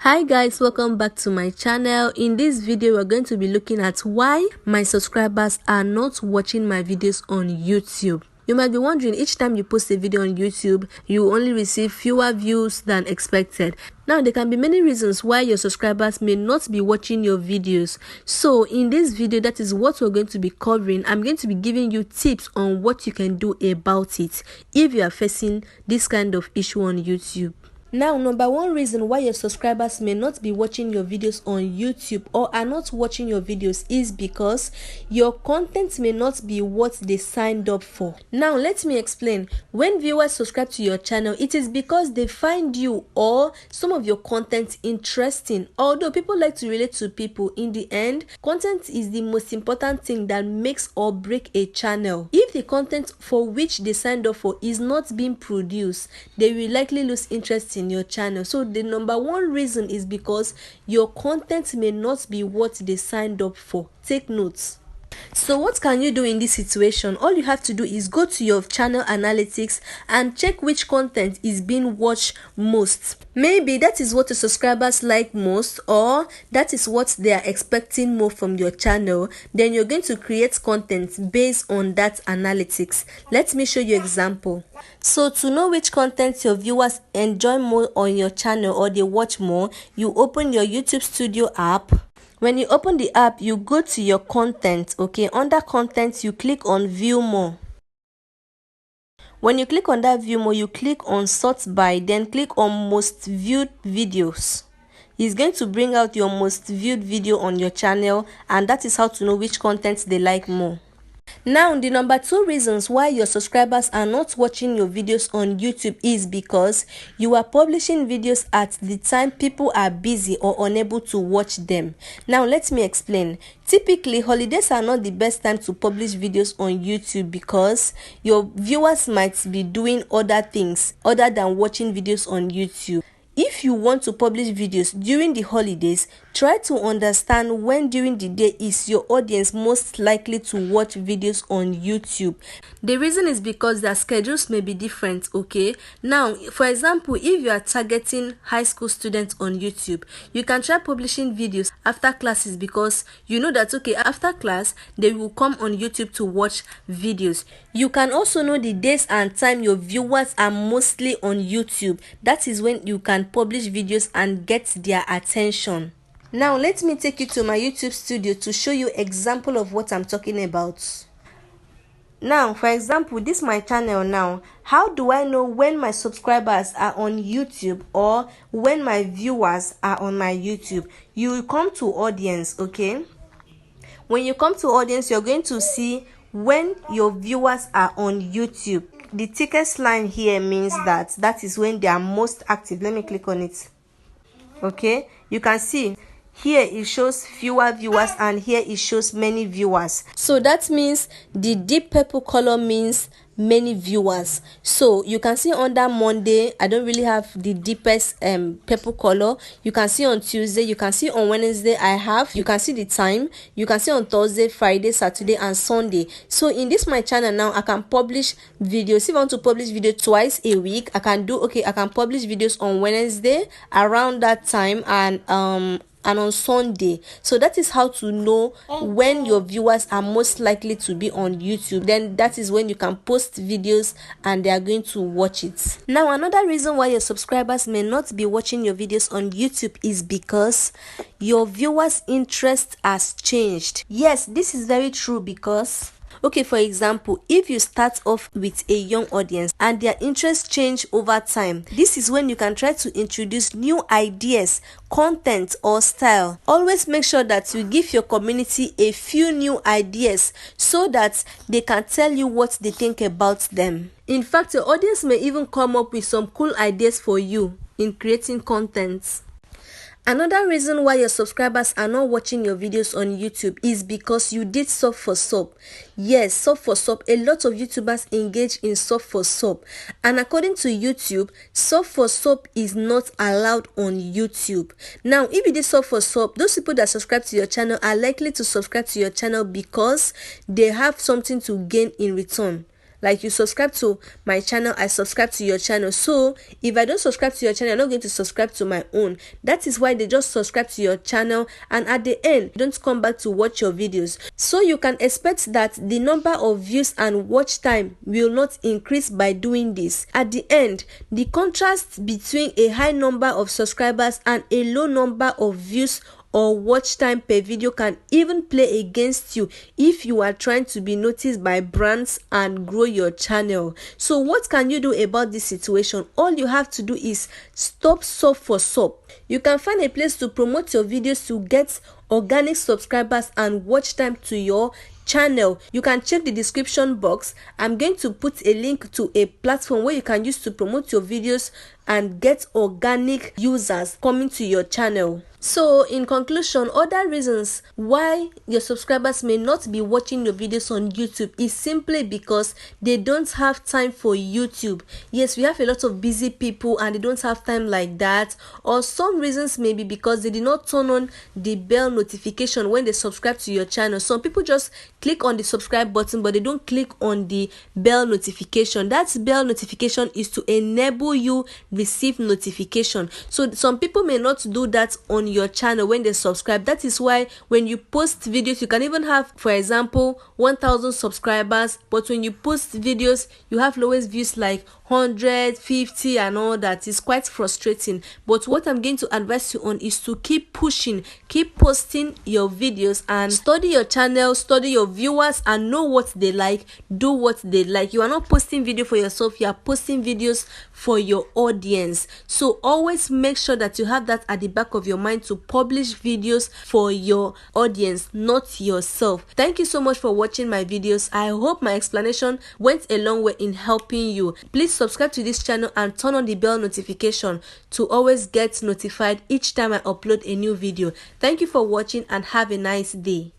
Hi guys, welcome back to my channel. In this video we're going to be looking at why my subscribers are not watching my videos on YouTube. You might be wondering, each time you post a video on YouTube you only receive fewer views than expected. Now there can be many reasons why your subscribers may not be watching your videos. So in this video, that is what we're going to be covering. I'm going to be giving you tips on what you can do about it if you are facing this kind of issue on YouTube. Now, number one reason why your subscribers may not be watching your videos on YouTube or are not watching your videos is because your content may not be what they signed up for. Now, let me explain. When viewers subscribe to your channel, it is because they find you or some of your content interesting. Although people like to relate to people, in the end, content is the most important thing that makes or break a channel. If the content for which they signed up for is not being produced, they will likely lose interest in your channel. So the number one reason is because your content may not be what they signed up for. Take notes. So what can you do in this situation? All you have to do is go to your channel analytics and check which content is being watched most. Maybe that is what the subscribers like most, or that is what they are expecting more from your channel. Then you're going to create content based on that analytics. Let me show you an example. So to know which content your viewers enjoy more on your channel or they watch more, you open your YouTube Studio app. When you open the app, you go to your content. Okay, under content you click on view more. When you click on that view more, you click on sort by, then click on most viewed videos. It's going to bring out your most viewed video on your channel, and that is how to know which content they like more. Now, the number two reasons why your subscribers are not watching your videos on YouTube is because you are publishing videos at the time people are busy or unable to watch them. Now, let me explain. Typically, holidays are not the best time to publish videos on YouTube because your viewers might be doing other things other than watching videos on YouTube. If you want to publish videos during the holidays, try to understand when during the day is your audience most likely to watch videos on YouTube. The reason is because their schedules may be different, okay? Now, for example, if you are targeting high school students on YouTube, you can try publishing videos after classes because you know that, okay, after class, they will come on YouTube to watch videos. You can also know the days and time your viewers are mostly on YouTube. That is when you can publish videos and get their attention. Now let me take you to my YouTube studio to show you example of what I'm talking about. Now, for example, this is my channel now. How do I know when my subscribers are on YouTube or when my viewers are on my YouTube? You will come to audience, okay? When you come to audience, you're going to see when your viewers are on YouTube. The thickest line here means that is when they are most active. Let me click on it. Okay, you can see here it shows fewer viewers and here it shows many viewers. So that means the deep purple color means many viewers. So you can see under Monday, I don't really have the deepest purple color. You can see on Tuesday, you can see on Wednesday I have, you can see the time, you can see on Thursday, Friday, Saturday and Sunday. So in this my channel now, I can publish videos. If I want to publish video twice a week, I can publish videos on Wednesday around that time and on Sunday. So that is how to know when your viewers are most likely to be on YouTube. Then that is when you can post videos and they are going to watch it. Now, another reason why your subscribers may not be watching your videos on YouTube is because your viewers' interest has changed. Yes, this is very true because okay, for example, if you start off with a young audience and their interests change over time, this is when you can try to introduce new ideas, content or style. Always make sure that you give your community a few new ideas so that they can tell you what they think about them. In fact, your audience may even come up with some cool ideas for you in creating content. Another reason why your subscribers are not watching your videos on YouTube is because you did sub for sub. Yes, sub for sub. A lot of YouTubers engage in sub for sub. And according to YouTube, sub for sub is not allowed on YouTube. Now, if you did sub for sub, those people that subscribe to your channel are likely to subscribe to your channel because they have something to gain in return. Like you subscribe to my channel, I subscribe to your channel. So if I don't subscribe to your channel, you're not going to subscribe to my own. That is why they just subscribe to your channel, and at the end don't come back to watch your videos. So you can expect that the number of views and watch time will not increase by doing this. At the end, the contrast between a high number of subscribers and a low number of views or watch time per video can even play against you if you are trying to be noticed by brands and grow your channel. So what can you do about this situation? All you have to do is stop sub for sub. You can find a place to promote your videos to get organic subscribers and watch time to your channel. You can check the description box. I'm going to put a link to a platform where you can use to promote your videos and get organic users coming to your channel. So in conclusion, other reasons why your subscribers may not be watching your videos on YouTube is simply because they don't have time for YouTube. Yes, we have a lot of busy people and they don't have time like that. Or some reasons may be because they did not turn on the bell notification when they subscribe to your channel. Some people just click on the subscribe button but they don't click on the bell notification. That bell notification is to enable you receive notification. So some people may not do that on your channel when they subscribe. That is why when you post videos, you can even have, for example, 1,000 subscribers, but when you post videos you have lowest views like 150 and all that. Is quite frustrating. But what I'm going to advise you on is to keep pushing, keep posting your videos and study your channel, study your viewers and know what they like, do what they like. You are not posting video for yourself, you are posting videos for your audience. So always make sure that you have that at the back of your mind to publish videos for your audience, not yourself. Thank you so much for watching my videos. I hope my explanation went a long way in helping you. Please subscribe to this channel and turn on the bell notification to always get notified each time I upload a new video. Thank you for watching and have a nice day.